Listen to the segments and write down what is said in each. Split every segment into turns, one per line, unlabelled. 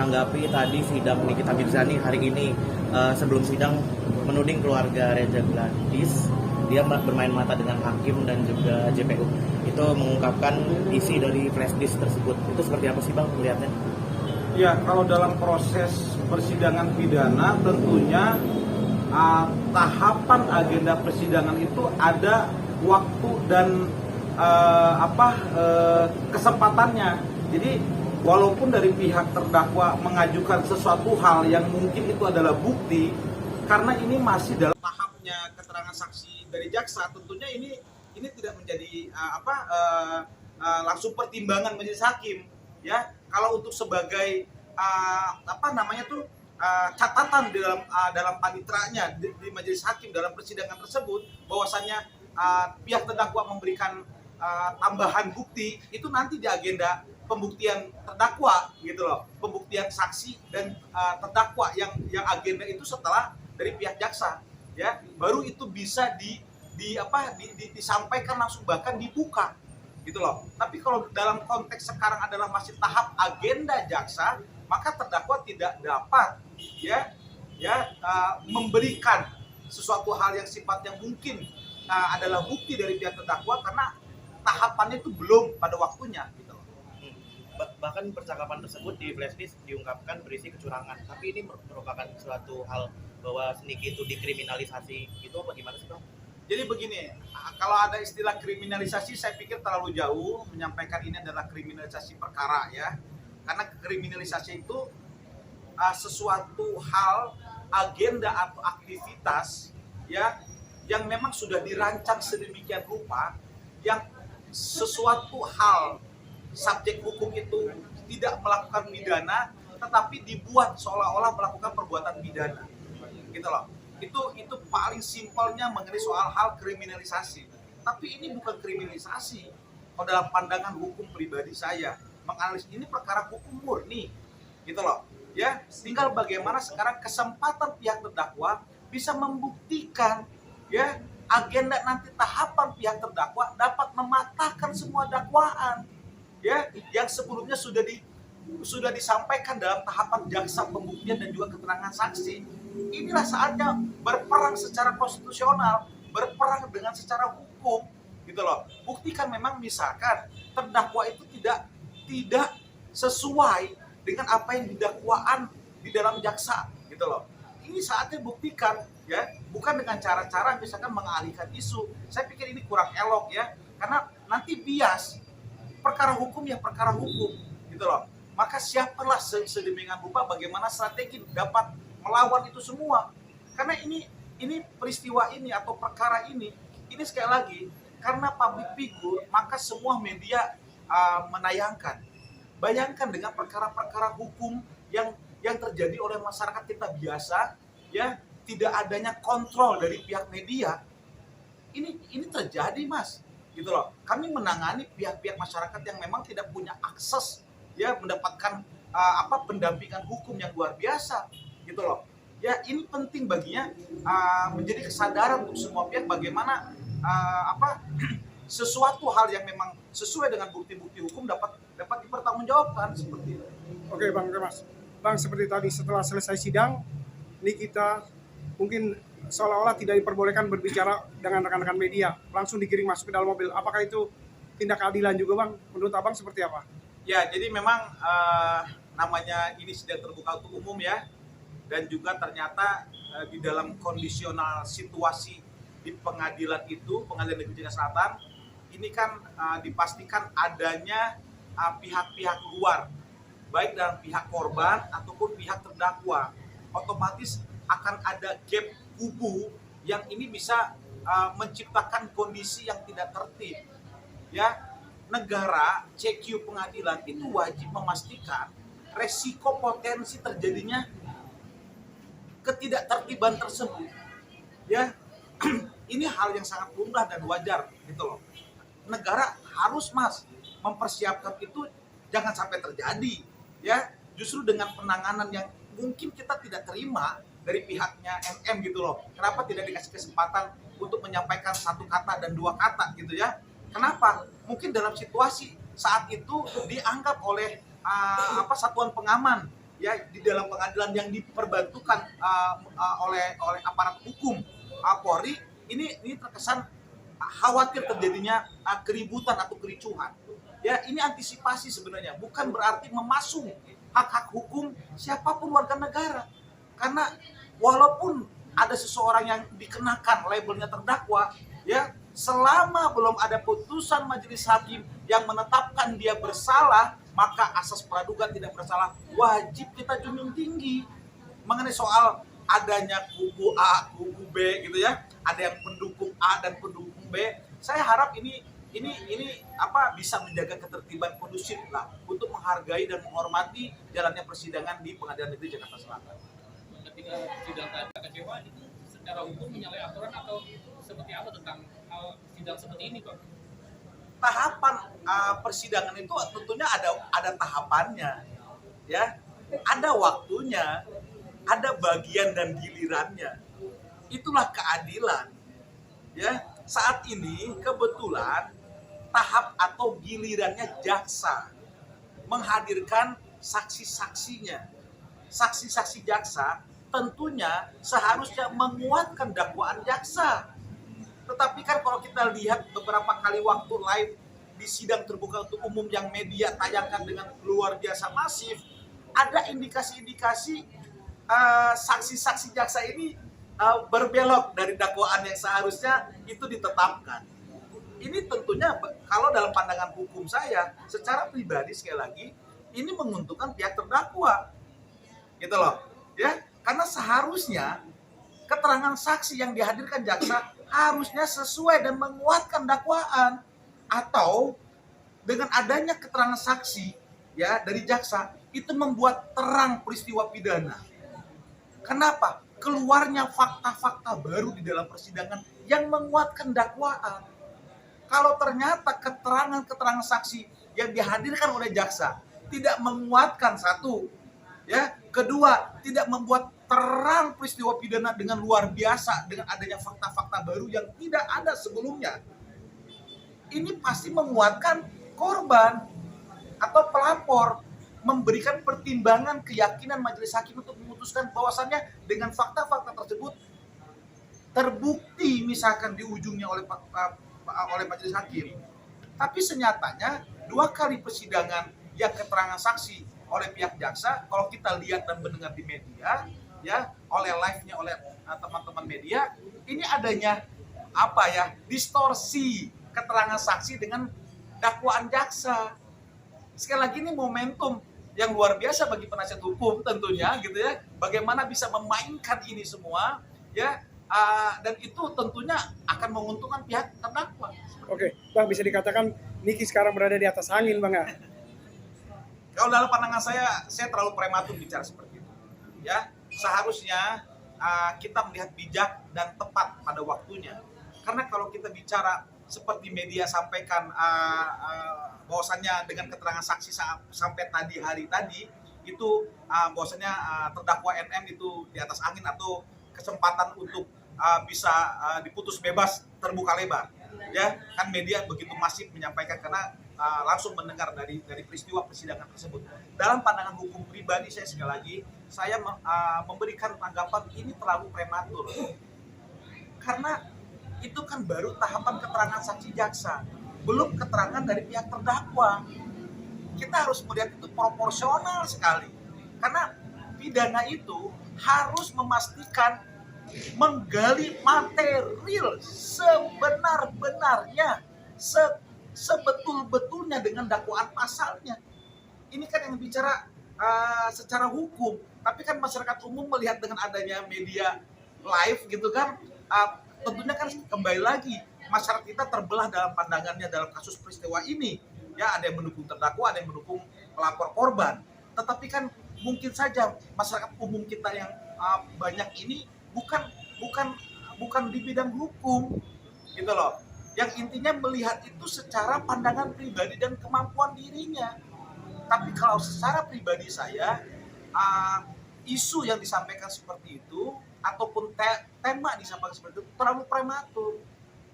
menanggapi tadi sidang Nikita Mirzani hari ini, sebelum sidang menuding keluarga Reza Gladys dia bermain mata dengan hakim dan juga JPU. Itu mengungkapkan isi dari flash disk tersebut. Itu seperti apa sih Bang melihatnya?
Ya, kalau dalam proses persidangan pidana tentunya tahapan agenda persidangan itu ada waktu dan kesempatannya. Jadi walaupun dari pihak terdakwa mengajukan sesuatu hal yang mungkin itu adalah bukti, karena ini masih dalam tahapnya keterangan saksi dari jaksa, tentunya ini tidak menjadi langsung pertimbangan majelis hakim, ya. Kalau untuk sebagai catatan di dalam panitranya di majelis hakim dalam persidangan tersebut, bahwasannya pihak terdakwa memberikan tambahan bukti, itu nanti di agenda pembuktian terdakwa gitu loh, pembuktian saksi dan terdakwa yang agenda itu setelah dari pihak jaksa, ya, baru itu bisa disampaikan langsung, bahkan dibuka gitu loh. Tapi kalau dalam konteks sekarang adalah masih tahap agenda jaksa, maka terdakwa tidak dapat memberikan sesuatu hal yang sifatnya mungkin adalah bukti dari pihak terdakwa, karena tahapannya itu belum pada waktunya gitu.
Bahkan percakapan tersebut di flash disk diungkapkan berisi kecurangan, tapi ini merupakan suatu hal bahwa Niki itu dikriminalisasi, itu apa gimana sih Bang?
Jadi begini, kalau ada istilah kriminalisasi, saya pikir terlalu jauh menyampaikan ini adalah kriminalisasi perkara, ya. Karena kriminalisasi itu sesuatu hal, agenda atau aktivitas, ya, yang memang sudah dirancang sedemikian rupa, yang sesuatu hal subjek hukum itu tidak melakukan pidana, tetapi dibuat seolah-olah melakukan perbuatan pidana, gitu loh. Itu paling simpelnya mengenai soal hal kriminalisasi. Tapi ini bukan kriminalisasi. Kalau dalam pandangan hukum pribadi saya, menganalisis ini perkara hukum murni, gitu loh. Ya, tinggal bagaimana sekarang kesempatan pihak terdakwa bisa membuktikan, ya, agenda nanti tahapan pihak terdakwa dapat mematahkan semua dakwaan, ya, yang sebelumnya sudah disampaikan dalam tahapan jaksa pembuktian dan juga keterangan saksi. Inilah saatnya berperang secara konstitusional, berperang dengan secara hukum, gitu loh. Buktikan memang misalkan terdakwa itu tidak sesuai dengan apa yang didakwaan di dalam jaksa, gitu loh. Ini saatnya buktikan, ya, bukan dengan cara-cara misalkan mengalihkan isu. Saya pikir ini kurang elok, ya, karena nanti bias. Perkara hukum ya perkara hukum, gitu loh. Maka siapalah sedemikian rupa bagaimana strategi dapat melawan itu semua. Karena ini peristiwa ini atau perkara ini sekali lagi karena public figure, maka semua media menayangkan. Bayangkan dengan perkara-perkara hukum yang terjadi oleh masyarakat kita biasa, ya, tidak adanya kontrol dari pihak media. Ini terjadi, Mas. Gitu loh. Kami menangani pihak-pihak masyarakat yang memang tidak punya akses, ya, mendapatkan pendampingan hukum yang luar biasa, gitu loh. Ya, ini penting baginya menjadi kesadaran untuk semua pihak bagaimana sesuatu hal yang memang sesuai dengan bukti-bukti hukum dapat dipertanggungjawabkan seperti itu.
Oke Bang, Mas. Bang, seperti tadi setelah selesai sidang, ini kita mungkin seolah-olah tidak diperbolehkan berbicara dengan rekan-rekan media, langsung digiring masuk ke dalam mobil. Apakah itu tindak keadilan juga Bang? Menurut Abang seperti apa?
Ya, jadi memang namanya ini sidang terbuka untuk umum, ya, dan juga ternyata di dalam kondisional situasi di pengadilan itu, Pengadilan Negeri Jakarta Selatan, ini kan dipastikan adanya pihak-pihak luar, baik dalam pihak korban ataupun pihak terdakwa. Otomatis akan ada gap kubu yang ini bisa menciptakan kondisi yang tidak tertib, ya. Negara, CQ pengadilan itu wajib memastikan resiko potensi terjadinya ketidaktertiban tersebut, ya. Ini hal yang sangat lumrah dan wajar, gitu loh. Negara harus, Mas, mempersiapkan itu jangan sampai terjadi, ya. Justru dengan penanganan yang mungkin kita tidak terima dari pihaknya MM, gitu loh. Kenapa tidak dikasih kesempatan untuk menyampaikan satu kata dan dua kata, gitu ya? Kenapa? Mungkin dalam situasi saat itu dianggap oleh satuan pengaman ya di dalam pengadilan yang diperbantukan oleh aparat hukum Polri, ini terkesan khawatir terjadinya keributan atau kericuhan. Ya, ini antisipasi sebenarnya, bukan berarti memasung hak-hak hukum siapapun warga negara. Karena walaupun ada seseorang yang dikenakan labelnya terdakwa, ya selama belum ada putusan majelis hakim yang menetapkan dia bersalah, maka asas praduga tidak bersalah wajib kita junjung tinggi. Mengenai soal adanya kubu A, kubu B gitu ya, ada yang pendukung A dan pendukung B, saya harap ini bisa menjaga ketertiban kondusif lah untuk menghargai dan menghormati jalannya persidangan di Pengadilan Negeri Jakarta Selatan.
Ketika sidang tadi kecewa itu secara hukum menyalahi aturan atau seperti apa tentang hal sidang seperti ini kok?
Tahapan persidangan itu tentunya ada tahapannya, ya, ada waktunya, ada bagian dan gilirannya. Itulah keadilan, ya. Saat ini kebetulan tahap atau gilirannya jaksa menghadirkan saksi-saksinya. Saksi-saksi jaksa tentunya seharusnya menguatkan dakwaan jaksa. Tetapi kan kalau kita lihat beberapa kali waktu live di sidang terbuka untuk umum yang media tayangkan dengan luar biasa masif, ada indikasi-indikasi saksi-saksi jaksa ini berbelok dari dakwaan yang seharusnya itu ditetapkan. Ini tentunya kalau dalam pandangan hukum saya, secara pribadi sekali lagi, ini menguntungkan pihak terdakwa, gitu loh, ya, karena seharusnya keterangan saksi yang dihadirkan jaksa harusnya sesuai dan menguatkan dakwaan, atau dengan adanya keterangan saksi ya dari jaksa itu membuat terang peristiwa pidana. Kenapa? Keluarnya fakta-fakta baru di dalam persidangan yang menguatkan dakwaan. Kalau ternyata keterangan-keterangan saksi yang dihadirkan oleh jaksa tidak menguatkan, satu, ya, kedua, tidak membuat terang peristiwa pidana dengan luar biasa dengan adanya fakta-fakta baru yang tidak ada sebelumnya, ini pasti menguatkan korban atau pelapor, memberikan pertimbangan keyakinan majelis hakim untuk memutuskan bahwasannya dengan fakta-fakta tersebut terbukti misalkan di ujungnya oleh majelis hakim. Tapi senyatanya 2 kali persidangan yang keterangan saksi oleh pihak jaksa, kalau kita lihat dan mendengar di media, ya, oleh live-nya oleh teman-teman media, ini adanya distorsi keterangan saksi dengan dakwaan jaksa. Sekali lagi ini momentum yang luar biasa bagi penasihat hukum tentunya, gitu ya. Bagaimana bisa memainkan ini semua, ya, dan itu tentunya akan menguntungkan pihak terdakwa.
Oke, Bang, bisa dikatakan Niki sekarang berada di atas angin, Bang, ya?
Kalau dalam pandangan saya terlalu prematur bicara seperti itu. Ya, seharusnya kita melihat bijak dan tepat pada waktunya. Karena kalau kita bicara seperti media sampaikan bahwasannya dengan keterangan saksi sampai hari tadi itu bahwasannya terdakwa NM itu di atas angin atau kesempatan untuk bisa diputus bebas terbuka lebar, ya kan media begitu masif menyampaikan karena langsung mendengar dari peristiwa persidangan tersebut. Dalam pandangan hukum pribadi saya sekali lagi saya memberikan tanggapan ini terlalu prematur karena itu kan baru tahapan keterangan saksi jaksa, belum keterangan dari pihak terdakwa. Kita harus melihat itu proporsional sekali. Karena pidana itu harus memastikan menggali material sebenar-benarnya, sebetul-betulnya dengan dakwaan pasalnya. Ini kan yang bicara secara hukum, tapi kan masyarakat umum melihat dengan adanya media live gitu kan, tentunya kan kembali lagi masyarakat kita terbelah dalam pandangannya dalam kasus peristiwa ini. Ya, ada yang mendukung terdakwa, ada yang mendukung pelapor korban. Tetapi kan mungkin saja masyarakat umum kita yang banyak ini bukan di bidang hukum, gitu loh. Yang intinya melihat itu secara pandangan pribadi dan kemampuan dirinya. Tapi kalau secara pribadi saya, isu yang disampaikan seperti itu ataupun tema disampaikan seperti itu terlalu prematur.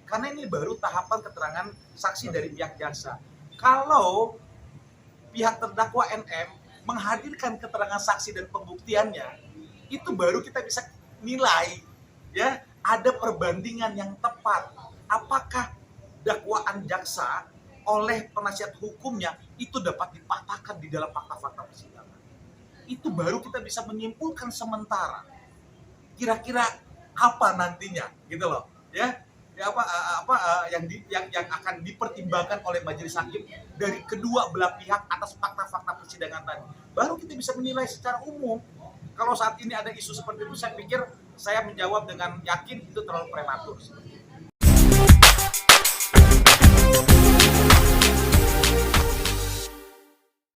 Karena ini baru tahapan keterangan saksi dari pihak jaksa. Kalau pihak terdakwa NM menghadirkan keterangan saksi dan pembuktiannya, itu baru kita bisa nilai ya ada perbandingan yang tepat. Apakah dakwaan jaksa oleh penasihat hukumnya itu dapat dipatahkan di dalam fakta-fakta persidangan. Itu baru kita bisa menyimpulkan sementara kira-kira apa nantinya gitu loh ya. Ya yang akan dipertimbangkan oleh majelis hakim dari kedua belah pihak atas fakta-fakta persidangan tadi. Baru kita bisa menilai secara umum. Kalau saat ini ada isu seperti itu, saya pikir saya menjawab dengan yakin itu terlalu prematur.